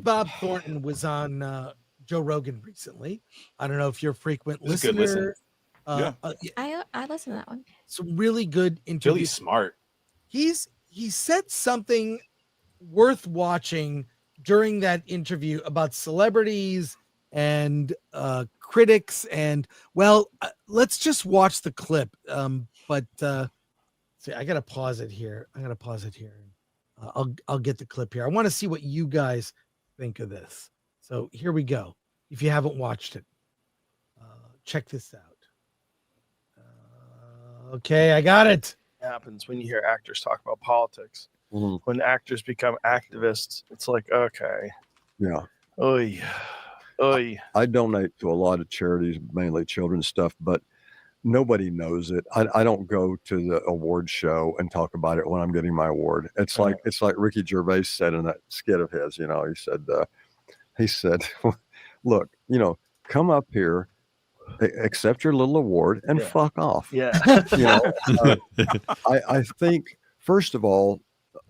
Bob Thornton was on Joe Rogan recently. I don't know if you're a frequent It's a good listen. listener. I listened to that one. Some really good interviews. Billy's smart. He said something worth watching during that interview about celebrities and critics, and let's just watch the clip. See, I gotta pause it here. I'll get the clip here. I want to see what you guys think of this. So here we go. If you haven't watched it, check this out. Okay, I got it. Happens when you hear actors talk about politics. Mm-hmm. When actors become activists, it's like, okay. Yeah. Oy. I donate to a lot of charities, mainly children's stuff, but nobody knows it. I don't go to the award show and talk about it when I'm getting my award. It's like Ricky Gervais said in that skit of his, he said, look, come up here, accept your little award and fuck off. Yeah. I think, first of all,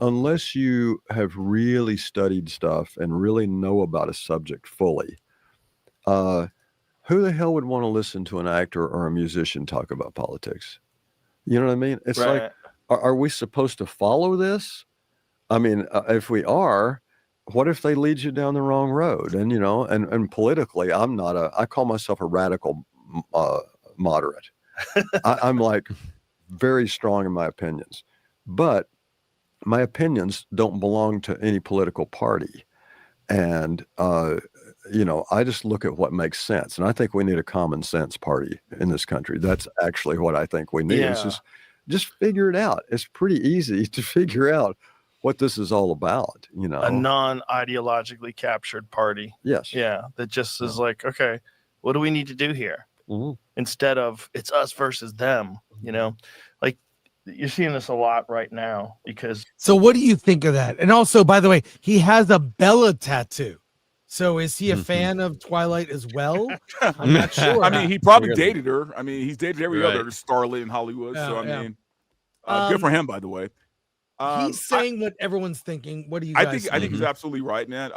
unless you have really studied stuff and really know about a subject fully, who the hell would want to listen to an actor or a musician talk about politics? You know what I mean? It's like, are we supposed to follow this? I mean, if we are, what if they lead you down the wrong road? And, and politically, I call myself a radical moderate. I'm like very strong in my opinions, but my opinions don't belong to any political party. And, I just look at what makes sense. And I think we need a common sense party in this country. That's actually what I think we need. Yeah. It's just figure it out. It's pretty easy to figure out what this is all about, A non-ideologically captured party. Yes. Yeah. That just is like, okay, what do we need to do here? Mm-hmm. Instead of it's us versus them, like you're seeing this a lot right now because. So what do you think of that? And also, by the way, he has a Bella tattoo. So is he a fan of Twilight as well? I'm not sure. I mean, he probably dated her. I mean, he's dated every other starlet in Hollywood. Mean, good for him, by the way. He's saying what everyone's thinking. What do you guys think? I think he's absolutely right, man.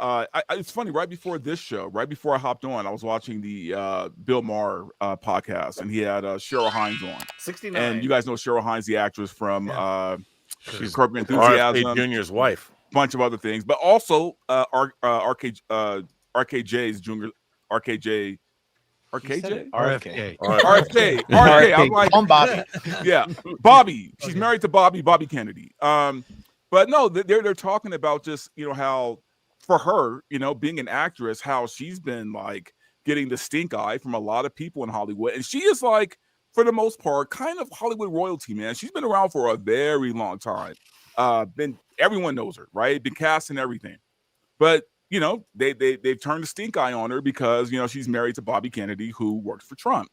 It's funny. Right before this show, right before I hopped on, I was watching the Bill Maher podcast, and he had Cheryl Hines on. 69. And you guys know Cheryl Hines, the actress from she's Curb Your Enthusiasm, RFK Jr.'s wife. Bunch of other things, but also RKJ's junior RKJ. RFK. RFK. I'm like, Bobby. Yeah, Bobby. She's married to Bobby Kennedy. But no, they're talking about just how for her, being an actress, how she's been like getting the stink eye from a lot of people in Hollywood, and she is like, for the most part, kind of Hollywood royalty, man. She's been around for a very long time. Everyone knows her, right? Been cast and everything, but they've turned the stink eye on her because she's married to Bobby Kennedy, who works for Trump.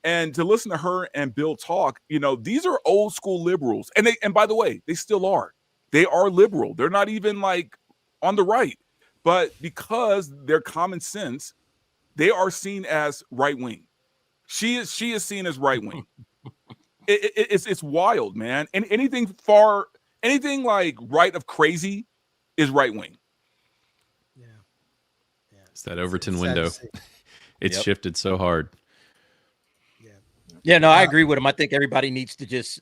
And to listen to her and Bill talk, these are old school liberals, and by the way, they still are. They are liberal. They're not even like on the right, but because they're common sense, they are seen as right wing. She is seen as right wing. It's wild, man. And anything like right of crazy is right wing. It's that Overton window. It's shifted so hard. Yeah, no, I agree with him. I think everybody needs to just,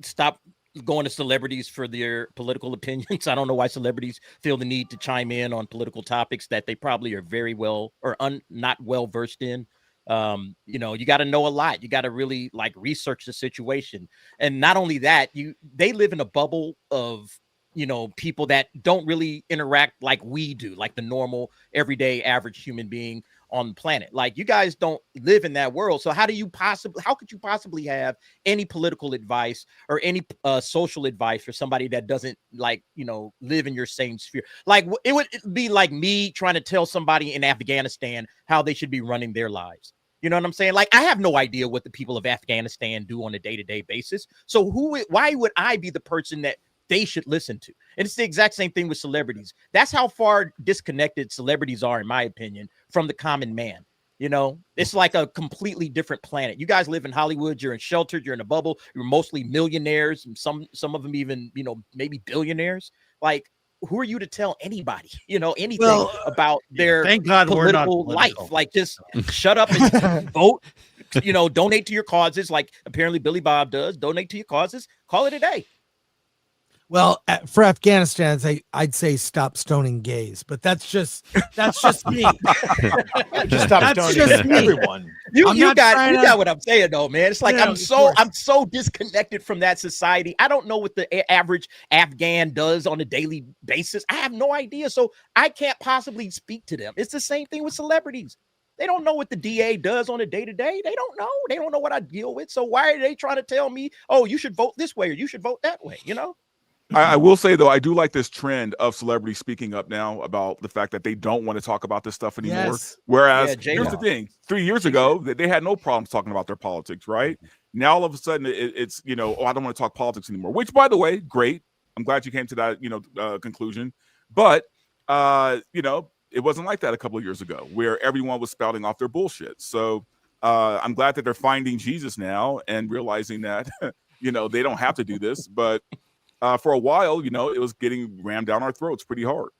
stop going to celebrities for their political opinions. I don't know why celebrities feel the need to chime in on political topics that they probably are very well or not well versed in. You got to know a lot. You got to really like research the situation. And not only that, they live in a bubble of people that don't really interact like we do, like the normal, everyday, average human being on the planet. Like you guys don't live in that world. So how could you possibly have any political advice or any social advice for somebody that doesn't live in your same sphere? Like it would be like me trying to tell somebody in Afghanistan how they should be running their lives. You know what I'm saying? Like, I have no idea what the people of Afghanistan do on a day-to-day basis. So why would I be the person that they should listen to? And it's the exact same thing with celebrities. That's how far disconnected celebrities are, in my opinion, from the common man. It's like a completely different planet. You guys live in Hollywood. You're in sheltered. You're in a bubble. You're mostly millionaires. And some of them even, maybe billionaires. Like, who are you to tell anybody, anything about their thank God we're not political life? political. Like, just shut up and vote. Donate to your causes, like apparently Billy Bob does. Donate to your causes. Call it a day. Well, for Afghanistan, I'd say stop stoning gays, but that's just me. Just stop That's stoning just me. everyone. You got trying to- what I'm saying, though, man. It's like Yeah, I'm of course. so disconnected from that society. I don't know what the average Afghan does on a daily basis. I have no idea, so I can't possibly speak to them. It's the same thing with celebrities. They don't know what the DA does on a day-to-day. They don't know. They don't know what I deal with. So why are they trying to tell me, oh, you should vote this way or you should vote that way? I will say, though, I do like this trend of celebrities speaking up now about the fact that they don't want to talk about this stuff anymore. Yes. Whereas, Yeah, here's the thing. 3 years ago, they had no problems talking about their politics, right? Now, all of a sudden, it's, I don't want to talk politics anymore, which, by the way, great. I'm glad you came to that, conclusion. But, it wasn't like that a couple of years ago where everyone was spouting off their bullshit. So I'm glad that they're finding Jesus now and realizing that, they don't have to do this. But for a while, it was getting rammed down our throats pretty hard.